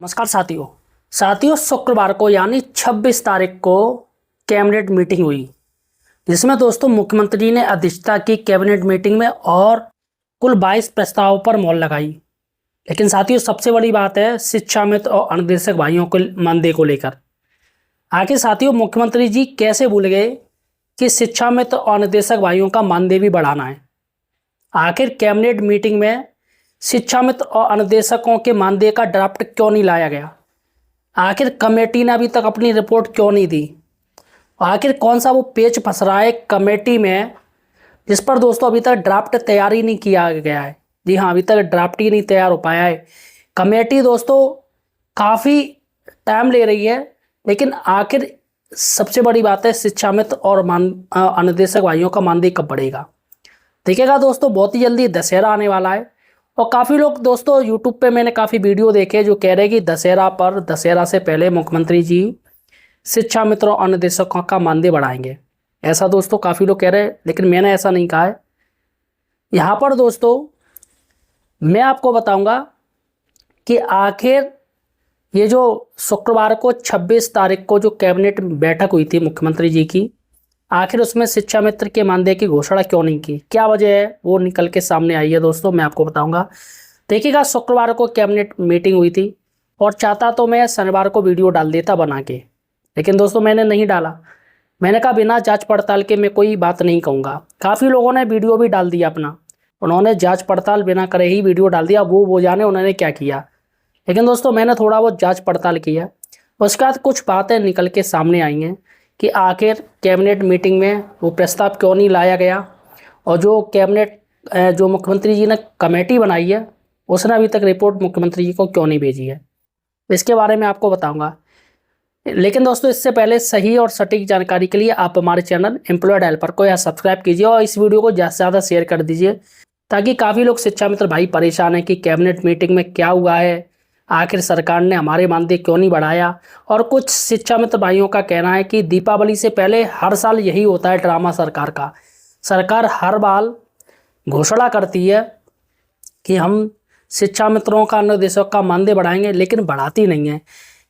नमस्कार साथियों। शुक्रवार को यानी 26 तारीख को कैबिनेट मीटिंग हुई, जिसमें दोस्तों मुख्यमंत्री ने अध्यक्षता की कैबिनेट मीटिंग में और कुल 22 प्रस्तावों पर मोहर लगाई। लेकिन साथियों, सबसे बड़ी बात है शिक्षा मित्र और अनुदेशक भाइयों के मानदेय को लेकर। आखिर साथियों, मुख्यमंत्री जी कैसे भूल गए कि शिक्षा मित्र और अनुदेशक भाइयों का मानदेय भी बढ़ाना है। आखिर कैबिनेट मीटिंग में शिक्षा मित्र और अनुदेशकों के मानदेय का ड्राफ्ट क्यों नहीं लाया गया? आखिर कमेटी ने अभी तक अपनी रिपोर्ट क्यों नहीं दी? आखिर कौन सा वो पेच फंस रहा है कमेटी में, जिस पर दोस्तों अभी तक ड्राफ्ट तैयार ही नहीं किया गया है। जी हाँ, अभी तक ड्राफ्ट ही नहीं तैयार हो पाया है। कमेटी दोस्तों काफ़ी टाइम ले रही है, लेकिन आखिर सबसे बड़ी बात है शिक्षा मित्र और अनुदेशक भाइयों का मानदेय कब बढ़ेगा। देखिएगा दोस्तों, बहुत ही जल्दी दशहरा आने वाला है और काफ़ी लोग दोस्तों यूट्यूब पे मैंने काफ़ी वीडियो देखे जो कह रहे हैं कि दशहरा से पहले मुख्यमंत्री जी शिक्षा मित्रों और अनुदेशकों का मानदेय बढ़ाएंगे। ऐसा दोस्तों काफ़ी लोग कह रहे हैं, लेकिन मैंने ऐसा नहीं कहा है। यहाँ पर दोस्तों मैं आपको बताऊंगा कि आखिर ये जो शुक्रवार को 26 तारीख को जो कैबिनेट बैठक हुई थी मुख्यमंत्री जी की, आखिर उसमें शिक्षा मित्र के मानदेय की घोषणा क्यों नहीं की, क्या वजह है, वो निकल के सामने आई है दोस्तों, मैं आपको बताऊंगा। देखिएगा, शुक्रवार को कैबिनेट मीटिंग हुई थी और चाहता तो मैं शनिवार को वीडियो डाल देता बना के, लेकिन दोस्तों मैंने नहीं डाला। मैंने कहा बिना जांच पड़ताल के मैं कोई बात नहीं कहूँगा। काफ़ी लोगों ने वीडियो भी डाल दिया अपना, उन्होंने जाँच पड़ताल बिना करे ही वीडियो डाल दिया, वो जाने उन्होंने क्या किया। लेकिन दोस्तों मैंने थोड़ा बहुत जाँच पड़ताल किया, उसके बाद कुछ बातें निकल के सामने आई हैं कि आखिर कैबिनेट मीटिंग में वो प्रस्ताव क्यों नहीं लाया गया, और जो मुख्यमंत्री जी ने कमेटी बनाई है उसने अभी तक रिपोर्ट मुख्यमंत्री जी को क्यों नहीं भेजी है, इसके बारे में आपको बताऊंगा। लेकिन दोस्तों इससे पहले सही और सटीक जानकारी के लिए आप हमारे चैनल एम्प्लॉयड हेल्पर को सब्सक्राइब कीजिए और इस वीडियो को ज़्यादा से ज़्यादा शेयर कर दीजिए, ताकि काफ़ी लोग शिक्षा मित्र भाई परेशान हैं कि कैबिनेट मीटिंग में क्या हुआ है, आखिर सरकार ने हमारे मानदेय क्यों नहीं बढ़ाया। और कुछ शिक्षा मित्र भाइयों का कहना है कि दीपावली से पहले हर साल यही होता है ड्रामा सरकार का। सरकार हर बार घोषणा करती है कि हम शिक्षा मित्रों का अनुदेशकों का मानदेय बढ़ाएंगे, लेकिन बढ़ाती नहीं है।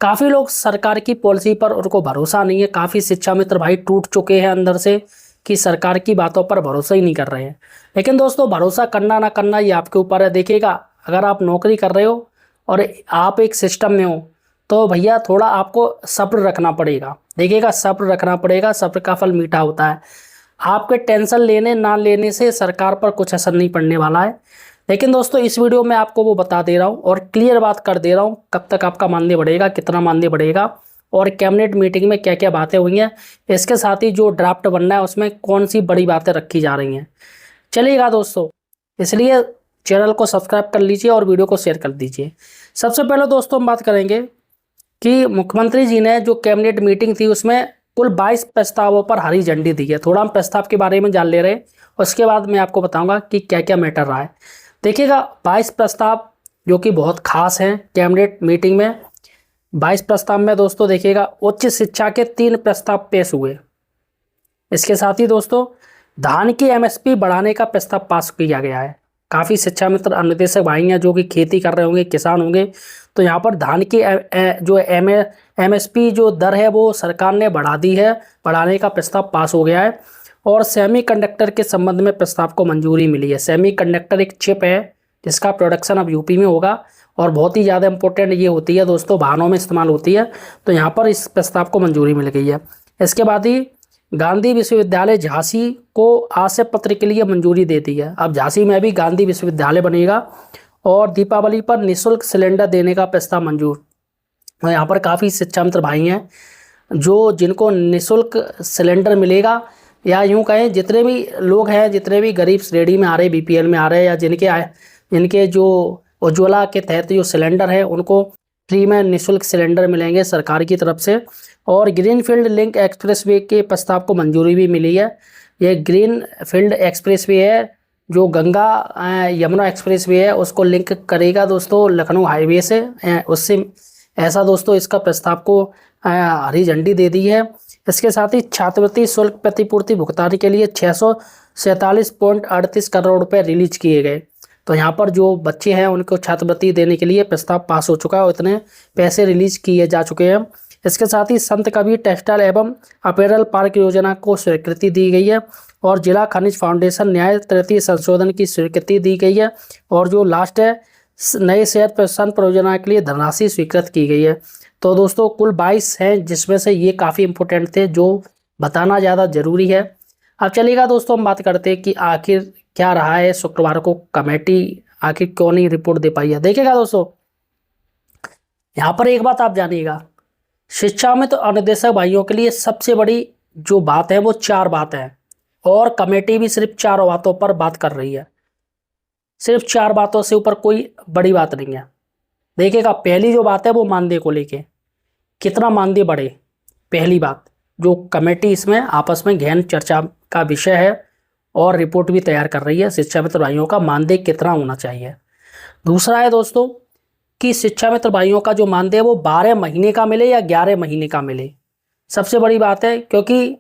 काफ़ी लोग सरकार की पॉलिसी पर उनको भरोसा नहीं है। काफ़ी शिक्षा मित्र भाई टूट चुके हैं अंदर से कि सरकार की बातों पर भरोसा ही नहीं कर रहे हैं। लेकिन दोस्तों भरोसा करना ना करना ये आपके ऊपर है। देखिएगा, अगर आप नौकरी कर रहे हो और आप एक सिस्टम में हो तो भैया थोड़ा आपको सब्र रखना पड़ेगा। देखिएगा, सब्र रखना पड़ेगा, सब्र का फल मीठा होता है। आपके टेंशन लेने ना लेने से सरकार पर कुछ असर नहीं पड़ने वाला है। लेकिन दोस्तों इस वीडियो में आपको वो बता दे रहा हूँ और क्लियर बात कर दे रहा हूँ कब तक आपका मानदेय बढ़ेगा, कितना मानदेय बढ़ेगा और कैबिनेट मीटिंग में क्या क्या बातें हुई हैं। इसके साथ ही जो ड्राफ्ट बनना है उसमें कौन सी बड़ी बातें रखी जा रही हैं। चलिएगा दोस्तों, इसलिए चैनल को सब्सक्राइब कर लीजिए और वीडियो को शेयर कर दीजिए। सबसे पहले दोस्तों हम बात करेंगे कि मुख्यमंत्री जी ने जो कैबिनेट मीटिंग थी उसमें कुल 22 प्रस्तावों पर हरी झंडी दी है। थोड़ा हम प्रस्ताव के बारे में जान ले रहे हैं, उसके बाद मैं आपको बताऊंगा कि क्या क्या मैटर रहा है। देखिएगा, 22 प्रस्ताव जो कि बहुत खास हैं कैबिनेट मीटिंग में। 22 प्रस्ताव में दोस्तों देखिएगा, उच्च शिक्षा के 3 प्रस्ताव पेश हुए। इसके साथ ही दोस्तों धान की MSP बढ़ाने का प्रस्ताव पास किया गया है। काफ़ी शिक्षा मित्र अनुदेशक भाई हैं जो कि खेती कर रहे होंगे, किसान होंगे, तो यहाँ पर धान की जो MSP जो दर है वो सरकार ने बढ़ा दी है, बढ़ाने का प्रस्ताव पास हो गया है। और सेमीकंडक्टर के संबंध में प्रस्ताव को मंजूरी मिली है। सेमीकंडक्टर एक चिप है जिसका प्रोडक्शन अब यूपी में होगा और बहुत ही ज़्यादा इंपॉर्टेंट ये होती है दोस्तों, वाहनों में इस्तेमाल होती है, तो यहाँ पर इस प्रस्ताव को मंजूरी मिल गई है। इसके बाद ही गांधी विश्वविद्यालय झांसी को आशय पत्र के लिए मंजूरी दे दी है। अब झांसी में भी गांधी विश्वविद्यालय बनेगा और दीपावली पर निःशुल्क सिलेंडर देने का प्रस्ताव मंजूर। और यहाँ पर काफ़ी शिक्षा मित्र भाई हैं जिनको निःशुल्क सिलेंडर मिलेगा, या यूँ कहें जितने भी लोग हैं, जितने भी गरीब श्रेणी में आ रहे, BPL में आ रहे हैं, या जिनके जो उज्ज्वला के तहत जो सिलेंडर है उनको फ्री में निःशुल्क सिलेंडर मिलेंगे सरकार की तरफ से। और ग्रीनफील्ड लिंक एक्सप्रेसवे के प्रस्ताव को मंजूरी भी मिली है। ये ग्रीनफील्ड एक्सप्रेसवे है जो गंगा यमुना एक्सप्रेसवे है उसको लिंक करेगा दोस्तों लखनऊ हाईवे से, उससे ऐसा दोस्तों इसका प्रस्ताव को हरी झंडी दे दी है। इसके साथ ही छात्रवृत्ति शुल्क प्रतिपूर्ति भुगतान के लिए 647.38 करोड़ रुपये रिलीज किए गए। तो यहाँ पर जो बच्चे हैं उनको छात्रवृत्ति देने के लिए प्रस्ताव पास हो चुका है और इतने पैसे रिलीज किए जा चुके हैं। इसके साथ ही संत कबीर टेक्सटाइल एवं अपैरल पार्क योजना को स्वीकृति दी गई है और जिला खनिज फाउंडेशन न्याय तृतीय संशोधन की स्वीकृति दी गई है और जो लास्ट है नए शहर प्रशासन परियोजना के लिए धनराशि स्वीकृत की गई है। तो दोस्तों कुल 22 हैं जिसमें से ये काफ़ी इंपॉर्टेंट थे जो बताना ज़्यादा ज़रूरी है। अब चलिएगा दोस्तों हम बात करते हैं कि आखिर क्या रहा है शुक्रवार को कमेटी आखिर क्यों नहीं रिपोर्ट दे पाई है। देखिएगा दोस्तों यहाँ पर एक बात आप जानिएगा, शिक्षा में तो अनुदेशक भाइयों के लिए सबसे बड़ी जो बात है वो 4 बात है और कमेटी भी सिर्फ 4 बातों पर बात कर रही है, सिर्फ 4 बातों से ऊपर कोई बड़ी बात नहीं है। देखिएगा पहली जो बात है वो मानदेय को लेके, कितना मानदेय बढ़े, पहली बात जो कमेटी इसमें आपस में गहन चर्चा का विषय है और रिपोर्ट भी तैयार कर रही है, शिक्षा मित्र भाइयों का मानदेय कितना होना चाहिए। दूसरा है दोस्तों कि शिक्षा मित्र भाइयों का जो मानदेय है वो 12 महीने का मिले या 11 महीने का मिले, सबसे बड़ी बात है, क्योंकि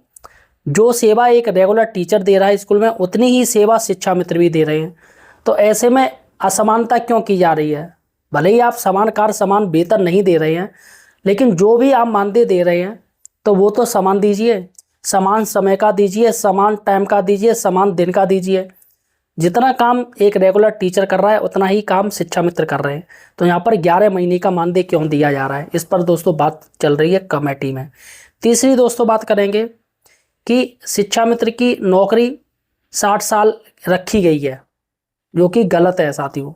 जो सेवा एक रेगुलर टीचर दे रहा है स्कूल में उतनी ही सेवा शिक्षा मित्र भी दे रहे हैं। तो ऐसे में असमानता क्यों की जा रही है? भले ही आप समान कार्य समान वेतन नहीं दे रहे हैं, लेकिन जो भी आप मानदेय दे रहे हैं तो वो तो समान दीजिए, समान समय का दीजिए, समान टाइम का दीजिए, समान दिन का दीजिए। जितना काम एक रेगुलर टीचर कर रहा है उतना ही काम शिक्षा मित्र कर रहे हैं। तो यहाँ पर 11 महीने का मानदेय क्यों दिया जा रहा है, इस पर दोस्तों बात चल रही है कमेटी में। तीसरी दोस्तों बात करेंगे कि शिक्षा मित्र की नौकरी 60 साल रखी गई है, जो कि गलत है साथियों,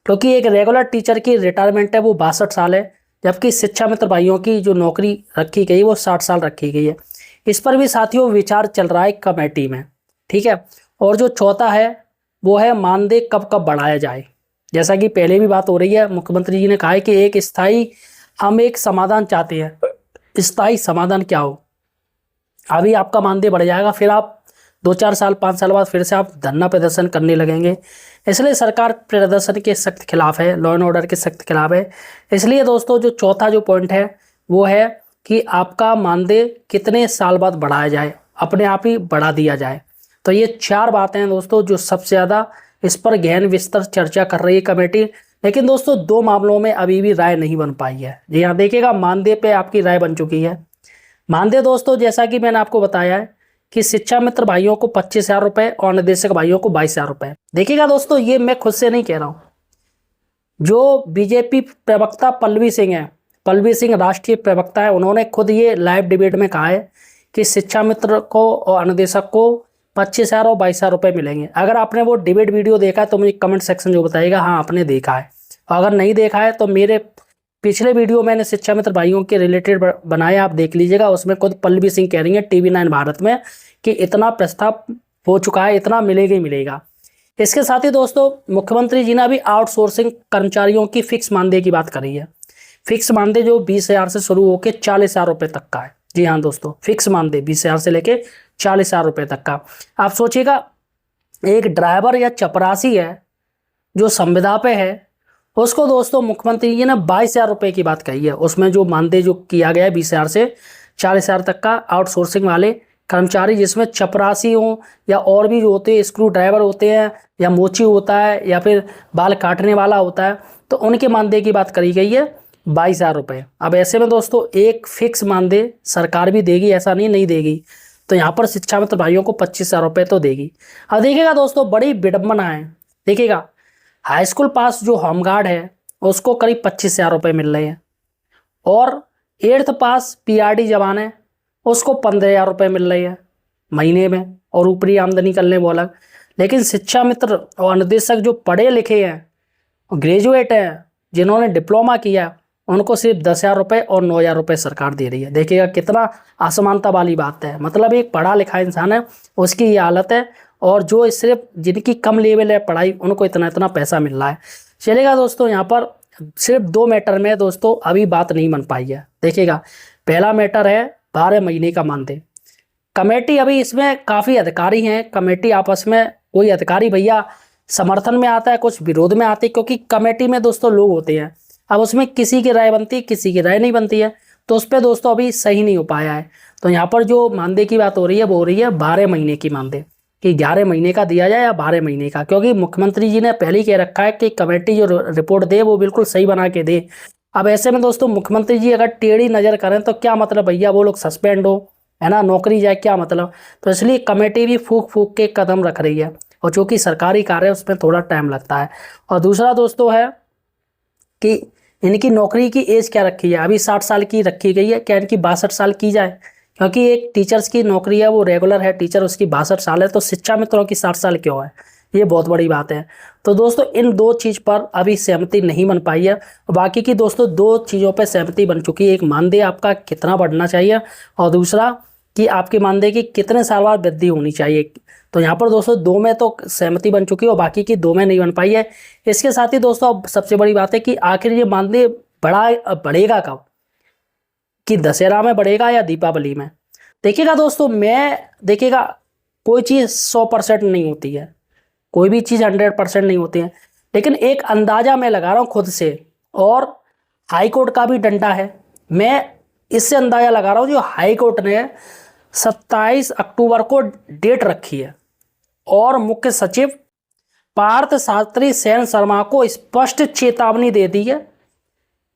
क्योंकि एक रेगुलर टीचर की रिटायरमेंट है वो 62 साल है, जबकि शिक्षा मित्र भाइयों की जो नौकरी रखी गई वो 60 साल रखी गई है। इस पर भी साथियों विचार चल रहा है कमेटी में, ठीक है। और जो चौथा है वो है मानदेय कब कब बढ़ाया जाए। जैसा कि पहले भी बात हो रही है, मुख्यमंत्री जी ने कहा है कि हम एक समाधान चाहते हैं। स्थायी समाधान क्या हो? अभी आपका मानदेय बढ़ जाएगा, फिर आप 2-4 साल 5 साल बाद फिर से आप धरना प्रदर्शन करने लगेंगे। इसलिए सरकार प्रदर्शन के सख्त खिलाफ है, लॉ एंड ऑर्डर के सख्त खिलाफ है। इसलिए दोस्तों जो चौथा जो पॉइंट है वो है कि आपका मानदेय कितने साल बाद बढ़ाया जाए, अपने आप ही बढ़ा दिया जाए। तो ये 4 बातें हैं दोस्तों जो सबसे ज़्यादा इस पर गहन विस्तार चर्चा कर रही है कमेटी। लेकिन दोस्तों 2 मामलों में अभी भी राय नहीं बन पाई है। जी हाँ, देखिएगा मानदेय पे आपकी राय बन चुकी है। मानदेय दोस्तों जैसा कि मैंने आपको बताया है कि शिक्षा मित्र भाइयों को 25,000 रुपये और निदेशक भाइयों को 22,000 रुपये। देखिएगा दोस्तों ये मैं खुद से नहीं कह रहा हूँ, जो बीजेपी प्रवक्ता पल्लवी सिंह है, पल्लवी सिंह राष्ट्रीय प्रवक्ता है, उन्होंने खुद ये लाइव डिबेट में कहा है कि शिक्षा मित्र को और अनुदेशक को 25,000 और 22,000 रुपये मिलेंगे। अगर आपने वो डिबेट वीडियो देखा है तो मुझे कमेंट सेक्शन जो बताइएगा हाँ आपने देखा है, और अगर नहीं देखा है तो मेरे पिछले वीडियो मैंने शिक्षा मित्र भाइयों के रिलेटेड बनाया, आप देख लीजिएगा। उसमें खुद पल्लवी सिंह कह रही है TV9 भारत में कि इतना प्रस्ताव हो चुका है, इतना मिलेगा ही मिलेगा। इसके साथ ही दोस्तों मुख्यमंत्री जी ने अभी आउटसोर्सिंग कर्मचारियों की फिक्स मानदेय की बात करी है। फिक्स मानदेय जो 20,000 से शुरू होकर 40,000 रुपये तक का है। जी हाँ दोस्तों, फिक्स मानदेय 20,000 से लेके 40,000 रुपये तक का। आप सोचिएगा एक ड्राइवर या चपरासी है जो संविदा पे है, उसको दोस्तों मुख्यमंत्री जी ने 22,000 रुपये की बात कही है। उसमें जो मानदेय जो किया गया है 20,000 से 40,000 तक का आउटसोर्सिंग वाले कर्मचारी, जिसमें चपरासी हों या और भी जो होते हैं, स्क्रू ड्राइवर होते हैं या मोची होता है या फिर बाल काटने वाला होता है, तो उनके मानदेय की बात करी गई है 22,000 रुपये। अब ऐसे में दोस्तों एक फिक्स मानदेय सरकार भी देगी, ऐसा नहीं देगी। तो यहाँ पर शिक्षा मित्र भाइयों को 25,000 रुपये तो देगी। अब देखिएगा दोस्तों बड़ी विडम्बना है, देखिएगा हाई स्कूल पास जो होमगार्ड है उसको करीब 25,000 रुपये मिल रहे हैं, और 8th पास PRD जवान है उसको 15,000 रुपये मिल रही है महीने में, और ऊपरी आमदनी कर लें वो अलग। लेकिन शिक्षा मित्र और अनुदेशक जो पढ़े लिखे हैं, ग्रेजुएट हैं, जिन्होंने डिप्लोमा किया, उनको सिर्फ 10,000 रुपये और 9,000 रुपये सरकार दे रही है। देखिएगा कितना असमानता वाली बात है। मतलब एक पढ़ा लिखा इंसान है उसकी ये हालत है, और जो सिर्फ जिनकी कम लेवल है पढ़ाई उनको इतना इतना पैसा मिल रहा है। चलेगा दोस्तों यहाँ पर सिर्फ 2 मैटर में दोस्तों अभी बात नहीं बन पाई है। देखिएगा पहला मैटर है 12 महीने का मानदेय। कमेटी अभी इसमें काफ़ी अधिकारी हैं, कमेटी आपस में कोई अधिकारी भैया समर्थन में आता है, कुछ विरोध में आते हैं, क्योंकि कमेटी में दोस्तों लोग होते हैं। अब उसमें किसी की राय बनती है, किसी की राय नहीं बनती है, तो उस पर दोस्तों अभी सही नहीं हो पाया है। तो यहाँ पर जो मानदेय की बात हो रही है वो हो रही है 12 महीने की मानदेय। कि 11 महीने का दिया जाए या 12 महीने का, क्योंकि मुख्यमंत्री जी ने पहले ही कह रखा है कि कमेटी जो रिपोर्ट दे वो बिल्कुल सही बना के दे। अब ऐसे में दोस्तों मुख्यमंत्री जी अगर टेढ़ी नज़र करें तो क्या मतलब भैया, वो लोग सस्पेंड हो, है ना, नौकरी जाए, क्या मतलब। तो इसलिए कमेटी भी फूक फूक के कदम रख रही है, और जो कि सरकारी कार्य है उसमें थोड़ा टाइम लगता है। और दूसरा दोस्तों है कि इनकी नौकरी की एज क्या रखी है, अभी 60 साल की रखी गई है, क्या इनकी 62 साल की जाए, क्योंकि एक टीचर्स की नौकरी है, वो रेगुलर है टीचर, उसकी 62 साल है, तो शिक्षा मित्रों की 60 साल क्यों है, ये बहुत बड़ी बात है। तो दोस्तों इन दो चीज़ पर अभी सहमति नहीं बन पाई है। बाकी की दोस्तों दो चीज़ों पर सहमति बन चुकी है, एक मानदेय आपका कितना बढ़ना चाहिए, और दूसरा कि आपके मानदेय की कितने साल बाद वृद्धि होनी चाहिए। तो यहाँ पर दोस्तों दो में तो सहमति बन चुकी है और बाकी की दो में नहीं बन पाई है। इसके साथ ही दोस्तों अब सबसे बड़ी बात है कि आखिर ये मानदेय बढ़ेगा कब, कि दशहरा में बढ़ेगा या दीपावली में। देखिएगा दोस्तों, देखिएगा कोई चीज़ 100% नहीं होती है, कोई भी चीज़ 100% नहीं होती है, लेकिन एक अंदाज़ा मैं लगा रहा हूँ खुद से, और हाई कोर्ट का भी डंडा है। मैं इससे अंदाज़ा लगा रहा हूँ, जो हाई कोर्ट ने 27 अक्टूबर को डेट रखी है और मुख्य सचिव पार्थ शास्त्री सेन शर्मा को स्पष्ट चेतावनी दे दी है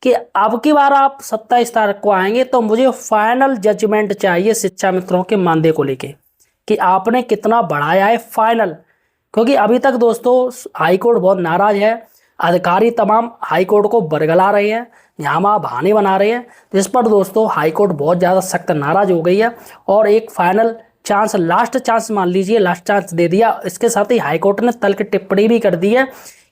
कि अब की बार आप 27 तारीख को आएंगे तो मुझे फाइनल जजमेंट चाहिए शिक्षा मित्रों के मानदेय को लेके, कि आपने कितना बढ़ाया है फाइनल। क्योंकि अभी तक दोस्तों हाईकोर्ट बहुत नाराज है, अधिकारी तमाम हाईकोर्ट को बरगला रहे हैं, यहाँ वहाँ बहाने बना रहे हैं, जिस पर दोस्तों हाईकोर्ट बहुत ज़्यादा सख्त नाराज हो गई है और एक फाइनल चांस, लास्ट चांस मान लीजिए, लास्ट चांस दे दिया। इसके साथ ही हाईकोर्ट ने तल्ख टिप्पणी भी कर दी है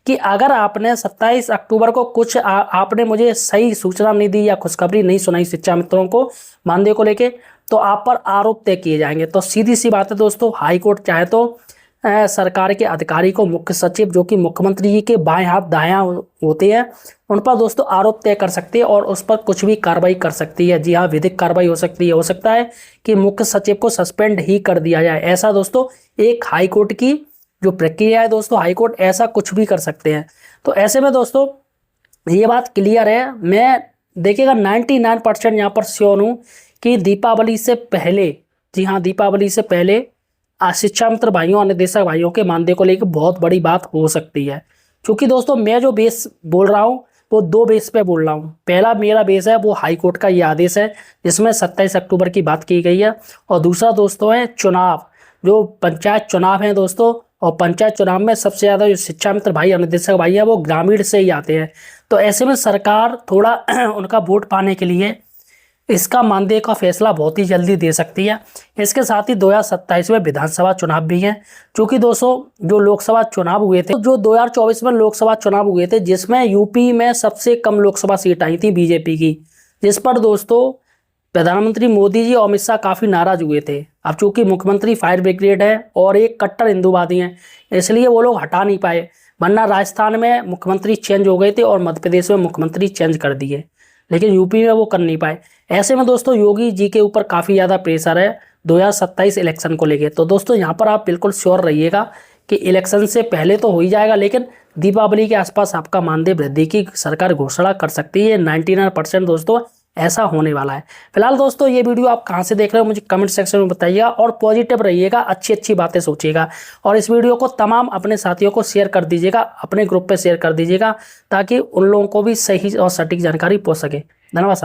कि अगर आपने 27 अक्टूबर को कुछ आपने मुझे सही सूचना नहीं दी या खुशखबरी नहीं सुनाई शिक्षा मित्रों को मानदेय को लेके, तो आप पर आरोप तय किए जाएंगे। तो सीधी सी बात है दोस्तों, हाईकोर्ट चाहे तो सरकार के अधिकारी को, मुख्य सचिव जो कि मुख्यमंत्री जी के बाएं हाथ दायां होते हैं, उन पर दोस्तों आरोप तय कर सकती है और उस पर कुछ भी कार्रवाई कर सकती है। जी हाँ, विधिक कार्रवाई हो सकती है, हो सकता है कि मुख्य सचिव को सस्पेंड ही कर दिया जाए। ऐसा दोस्तों एक हाईकोर्ट की जो प्रक्रिया है दोस्तों, हाईकोर्ट ऐसा कुछ भी कर सकते हैं। तो ऐसे में दोस्तों ये बात क्लियर है, मैं देखिएगा 99% यहाँ पर श्योर हूँ कि दीपावली से पहले, जी हाँ दीपावली से पहले शिक्षा मित्र भाइयों और निदेशक भाइयों के मानदेय को लेकर बहुत बड़ी बात हो सकती है। क्योंकि दोस्तों मैं जो बेस बोल रहा हूँ वो दो बेस पे बोल रहा हूँ। पहला मेरा बेस है वो हाईकोर्ट का ये आदेश है जिसमें 27 अक्टूबर की बात की गई है, और दूसरा दोस्तों है चुनाव, जो पंचायत चुनाव हैं दोस्तों, और पंचायत चुनाव में सबसे ज़्यादा जो शिक्षा मित्र भाई और निदेशक भाई हैं वो ग्रामीण से ही आते हैं। तो ऐसे में सरकार थोड़ा उनका वोट पाने के लिए इसका मानदेय का फैसला बहुत ही जल्दी दे सकती है। इसके साथ ही 2027 में विधानसभा चुनाव भी हैं, क्योंकि दोस्तों जो लोकसभा चुनाव हुए थे, जो 2024 में लोकसभा चुनाव हुए थे जिसमें यूपी में सबसे कम लोकसभा सीट आई थी बीजेपी की, जिस पर दोस्तों प्रधानमंत्री मोदी जी और अमित शाह काफ़ी नाराज हुए थे। अब चूंकि मुख्यमंत्री फायर ब्रिगेड है और एक कट्टर हिंदूवादी हैं, इसलिए वो लोग हटा नहीं पाए, वरना राजस्थान में मुख्यमंत्री चेंज हो गए थे और मध्य प्रदेश में मुख्यमंत्री चेंज कर दिए, लेकिन यूपी में वो कर नहीं पाए। ऐसे में दोस्तों योगी जी के ऊपर काफ़ी ज़्यादा प्रेशर है 2027 इलेक्शन को लेके। तो दोस्तों यहाँ पर आप बिल्कुल श्योर रहिएगा कि इलेक्शन से पहले तो हो ही जाएगा, लेकिन दीपावली के आसपास आपका मानदेय वृद्धि की सरकार घोषणा कर सकती है। 99% दोस्तों ऐसा होने वाला है। फिलहाल दोस्तों ये वीडियो आप कहाँ से देख रहे हो मुझे कमेंट सेक्शन में बताइएगा, और पॉजिटिव रहिएगा, अच्छी अच्छी बातें सोचिएगा, और इस वीडियो को तमाम अपने साथियों को शेयर कर दीजिएगा, अपने ग्रुप पे शेयर कर दीजिएगा, ताकि उन लोगों को भी सही और सटीक जानकारी पहुँच सके। धन्यवाद।